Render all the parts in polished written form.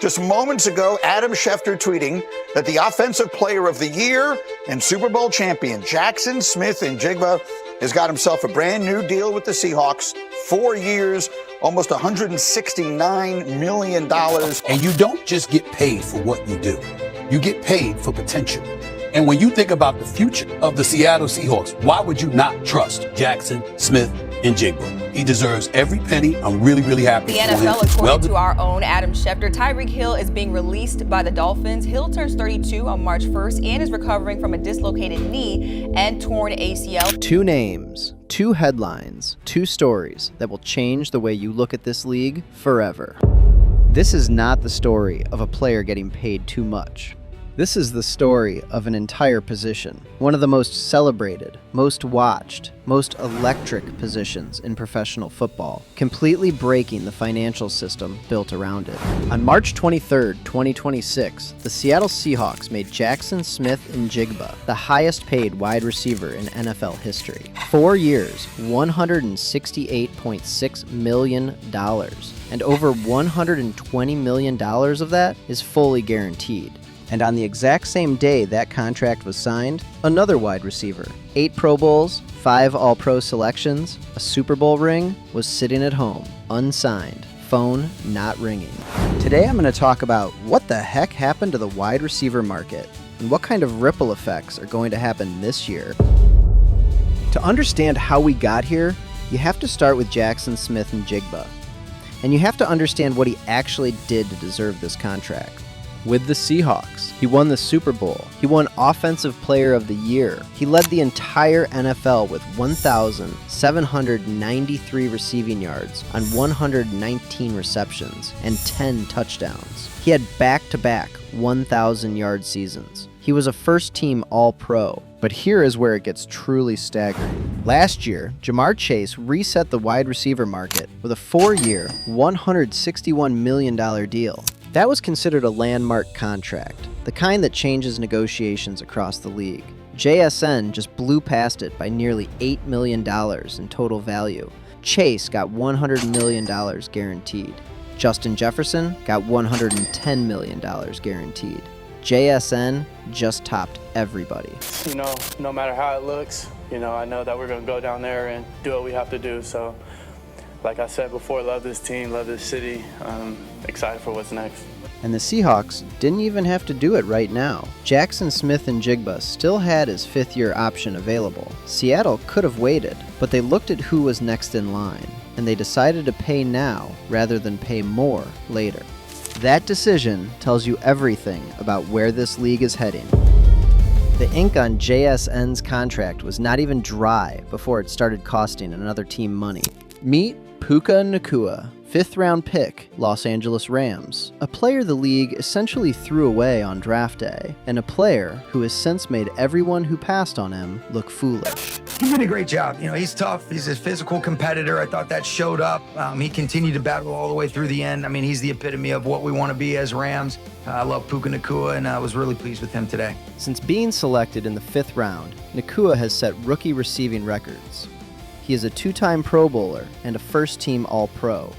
Just moments ago, Adam Schefter tweeting that the Offensive Player of the Year and Super Bowl champion Jackson Smith-Njigba has got himself a brand new deal with the Seahawks. 4 years, almost $169 million. And you don't just get paid for what you do. You get paid for potential. And when you think about the future of the Seattle Seahawks, why would you not trust Jackson Smith-Njigba? He deserves every penny. I'm really, really happy The for him. NFL, according to our own Adam Schefter, Tyreek Hill is being released by the Dolphins. Hill turns 32 on March 1st and is recovering from a dislocated knee and torn ACL. 2 names, 2 headlines, 2 stories that will change the way you look at this league forever. This is not the story of a player getting paid too much. This is the story of an entire position, one of the most celebrated, most watched, most electric positions in professional football, completely breaking the financial system built around it. On March 23, 2026, the Seattle Seahawks made Jackson Smith-Njigba the highest paid wide receiver in NFL history. 4 years, $168.6 million, and over $120 million of that is fully guaranteed. And on the exact same day that contract was signed, another wide receiver, 8 Pro Bowls, 5 All-Pro selections, a Super Bowl ring, was sitting at home, unsigned, phone not ringing. Today I'm going to talk about what the heck happened to the wide receiver market and what kind of ripple effects are going to happen this year. To understand how we got here, you have to start with Jackson Smith-Njigba. And you have to understand what he actually did to deserve this contract. With the Seahawks, he won the Super Bowl. He won Offensive Player of the Year. He led the entire NFL with 1,793 receiving yards on 119 receptions and 10 touchdowns. He had back-to-back 1,000-yard seasons. He was a first-team All-Pro. But here is where it gets truly staggering. Last year, Ja'Marr Chase reset the wide receiver market with a 4-year, $161 million deal. That was considered a landmark contract, the kind that changes negotiations across the league. JSN just blew past it by nearly $8 million in total value. Chase got $100 million guaranteed. Justin Jefferson got $110 million guaranteed. JSN just topped everybody. You know, no matter how it looks, I know that we're going to go down there and do what we have to do. So, like I said before, love this team, love this city. Excited for what's next. And the Seahawks didn't even have to do it right now. Jackson Smith-Njigba still had his 5th-year option available. Seattle could have waited, but they looked at who was next in line, and they decided to pay now rather than pay more later. That decision tells you everything about where this league is heading. The ink on JSN's contract was not even dry before it started costing another team money. Meet Puka Nacua, 5th-round pick, Los Angeles Rams, a player the league essentially threw away on draft day, and a player who has since made everyone who passed on him look foolish. He did a great job. He's tough. He's a physical competitor. I thought that showed up. He continued to battle all the way through the end. He's the epitome of what we want to be as Rams. I love Puka Nacua, and I was really pleased with him today. Since being selected in the 5th round, Nacua has set rookie receiving records. He is a 2-time Pro Bowler and a first-team All-Pro.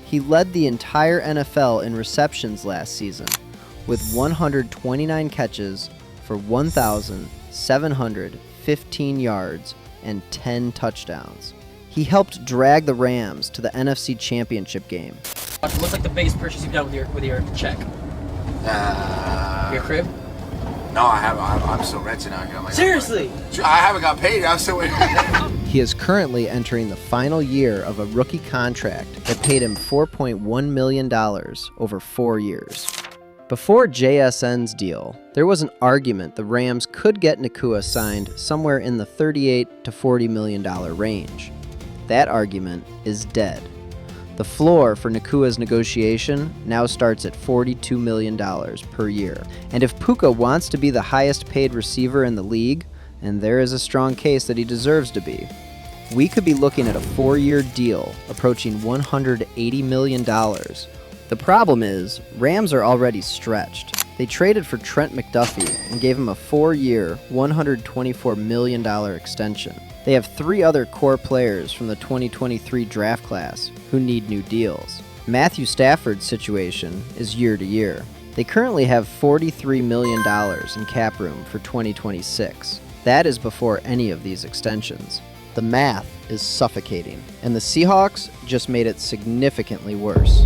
He led the entire NFL in receptions last season with 129 catches for 1,715 yards and 10 touchdowns. He helped drag the Rams to the NFC Championship game. What's like the biggest purchase you've done with your check? Your crib? No, I haven't. I'm still renting out here. Seriously? I haven't got paid. I'm still waiting. He is currently entering the final year of a rookie contract that paid him $4.1 million over 4 years. Before JSN's deal, there was an argument the Rams could get Nacua signed somewhere in the $38 to $40 million range. That argument is dead. The floor for Nacua's negotiation now starts at $42 million per year. And if Puka wants to be the highest paid receiver in the league, and there is a strong case that he deserves to be, we could be looking at a 4-year deal approaching $180 million. The problem is, Rams are already stretched. They traded for Trent McDuffie and gave him a 4-year, $124 million extension. They have 3 other core players from the 2023 draft class who need new deals. Matthew Stafford's situation is year to year. They currently have $43 million in cap room for 2026. That is before any of these extensions. The math is suffocating, and the Seahawks just made it significantly worse.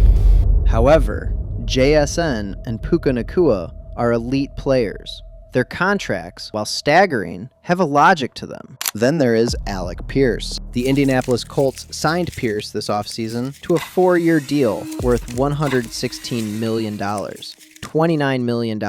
However, JSN and Puka Nacua are elite players. Their contracts, while staggering, have a logic to them. Then there is Alec Pierce. The Indianapolis Colts signed Pierce this offseason to a 4-year deal worth $116 million, $29 million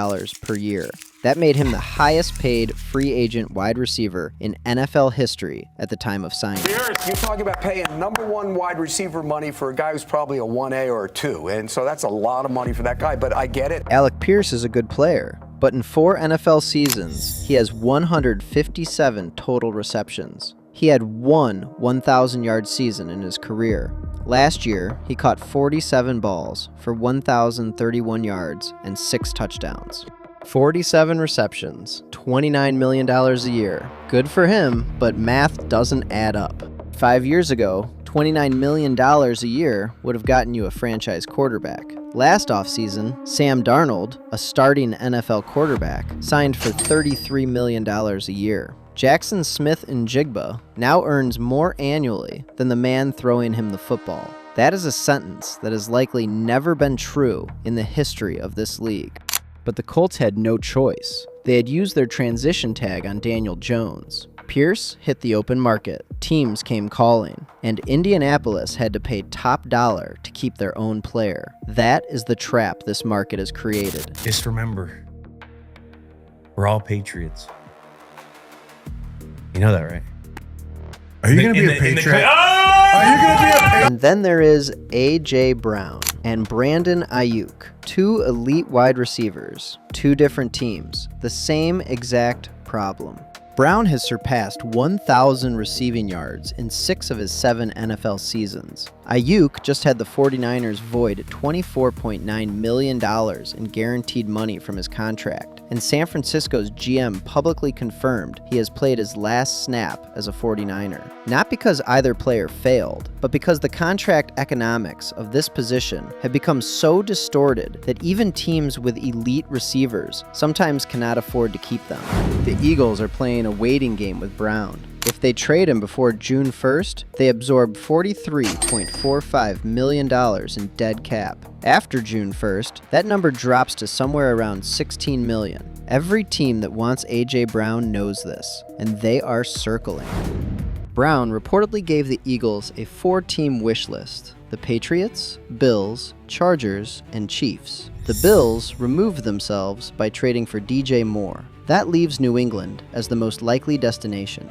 per year. That made him the highest paid free agent wide receiver in NFL history at the time of signing. You're talking about paying #1 wide receiver money for a guy who's probably a 1A or a 2, and so that's a lot of money for that guy, but I get it. Alec Pierce is a good player, but in 4 NFL seasons, he has 157 total receptions. He had one 1,000-yard season in his career. Last year, he caught 47 balls for 1,031 yards and 6 touchdowns. 47 receptions, $29 million a year. Good for him, but math doesn't add up. 5 years ago, $29 million a year would have gotten you a franchise quarterback. Last offseason, Sam Darnold, a starting NFL quarterback, signed for $33 million a year. Jackson Smith-Njigba now earns more annually than the man throwing him the football. That is a sentence that has likely never been true in the history of this league. But the Colts had no choice. They had used their transition tag on Daniel Jones. Pierce hit the open market, teams came calling, and Indianapolis had to pay top dollar to keep their own player. That is the trap this market has created. Just remember, we're all Patriots. You know that, right? Are you going to be a Patriot? Are you going to be a Patriot? And then there is A.J. Brown and Brandon Aiyuk, 2 elite wide receivers, 2 different teams, the same exact problem. Brown has surpassed 1,000 receiving yards in 6 of his 7 NFL seasons. Aiyuk just had the 49ers void $24.9 million in guaranteed money from his contract, and San Francisco's GM publicly confirmed he has played his last snap as a 49er. Not because either player failed, but because the contract economics of this position have become so distorted that even teams with elite receivers sometimes cannot afford to keep them. The Eagles are playing a waiting game with Brown. If they trade him before June 1st, they absorb $43.45 million in dead cap. After June 1st, that number drops to somewhere around $16 million. Every team that wants A.J. Brown knows this, and they are circling. Brown reportedly gave the Eagles a 4-team wish list: the Patriots, Bills, Chargers, and Chiefs. The Bills removed themselves by trading for DJ Moore. That leaves New England as the most likely destination.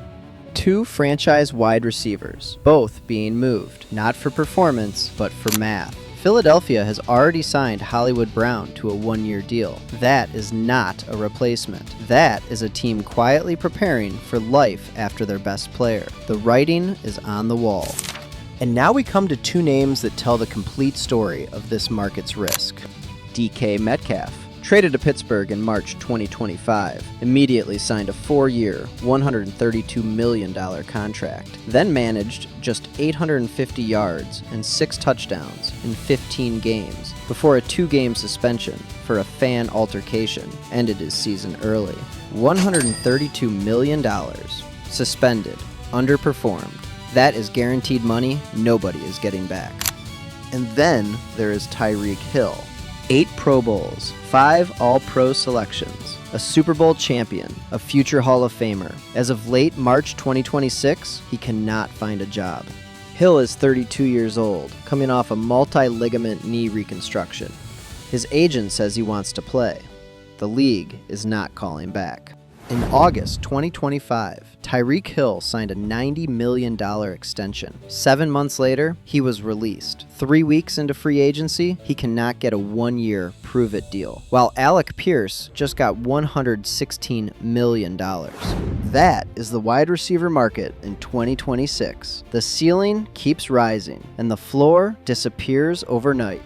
2 franchise wide receivers, both being moved, not for performance, but for math. Philadelphia has already signed Hollywood Brown to a 1-year deal. That is not a replacement. That is a team quietly preparing for life after their best player. The writing is on the wall. And now we come to 2 names that tell the complete story of this market's risk. DK Metcalf, traded to Pittsburgh in March 2025, immediately signed a 4-year, $132 million contract, then managed just 850 yards and 6 touchdowns in 15 games before a 2-game suspension for a fan altercation ended his season early. $132 million. Suspended. Underperformed. That is guaranteed money nobody is getting back. And then there is Tyreek Hill. 8 Pro Bowls, 5 All-Pro selections, a Super Bowl champion, a future Hall of Famer. As of late March 2026, he cannot find a job. Hill is 32 years old, coming off a multi-ligament knee reconstruction. His agent says he wants to play. The league is not calling back. In August 2025, Tyreek Hill signed a $90 million extension. 7 months later, he was released. 3 weeks into free agency, he cannot get a 1-year prove-it deal, while Alec Pierce just got $116 million. That is the wide receiver market in 2026. The ceiling keeps rising, and the floor disappears overnight.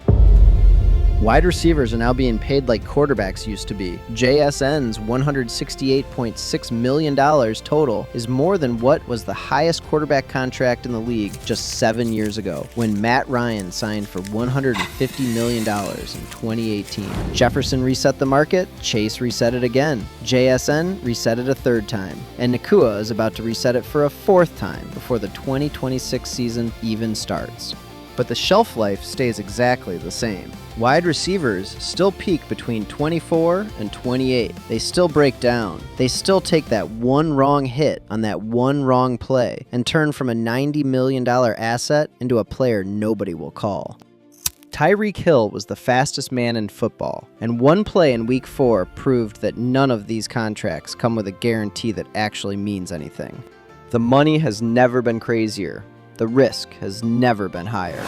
Wide receivers are now being paid like quarterbacks used to be. JSN's $168.6 million total is more than what was the highest quarterback contract in the league just 7 years ago, when Matt Ryan signed for $150 million in 2018. Jefferson reset the market, Chase reset it again. JSN reset it a third time, and Nacua is about to reset it for a fourth time before the 2026 season even starts. But the shelf life stays exactly the same. Wide receivers still peak between 24 and 28. They still break down. They still take that one wrong hit on that one wrong play and turn from a $90 million asset into a player nobody will call. Tyreek Hill was the fastest man in football, and one play in Week 4 proved that none of these contracts come with a guarantee that actually means anything. The money has never been crazier. The risk has never been higher.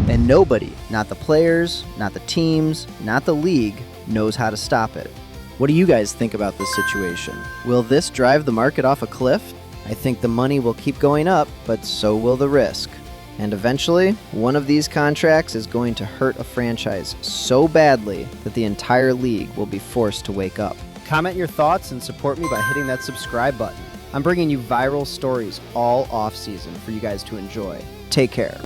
And nobody, not the players, not the teams, not the league, knows how to stop it. What do you guys think about this situation? Will this drive the market off a cliff? I think the money will keep going up, but so will the risk. And eventually, one of these contracts is going to hurt a franchise so badly that the entire league will be forced to wake up. Comment your thoughts and support me by hitting that subscribe button. I'm bringing you viral stories all off season for you guys to enjoy. Take care.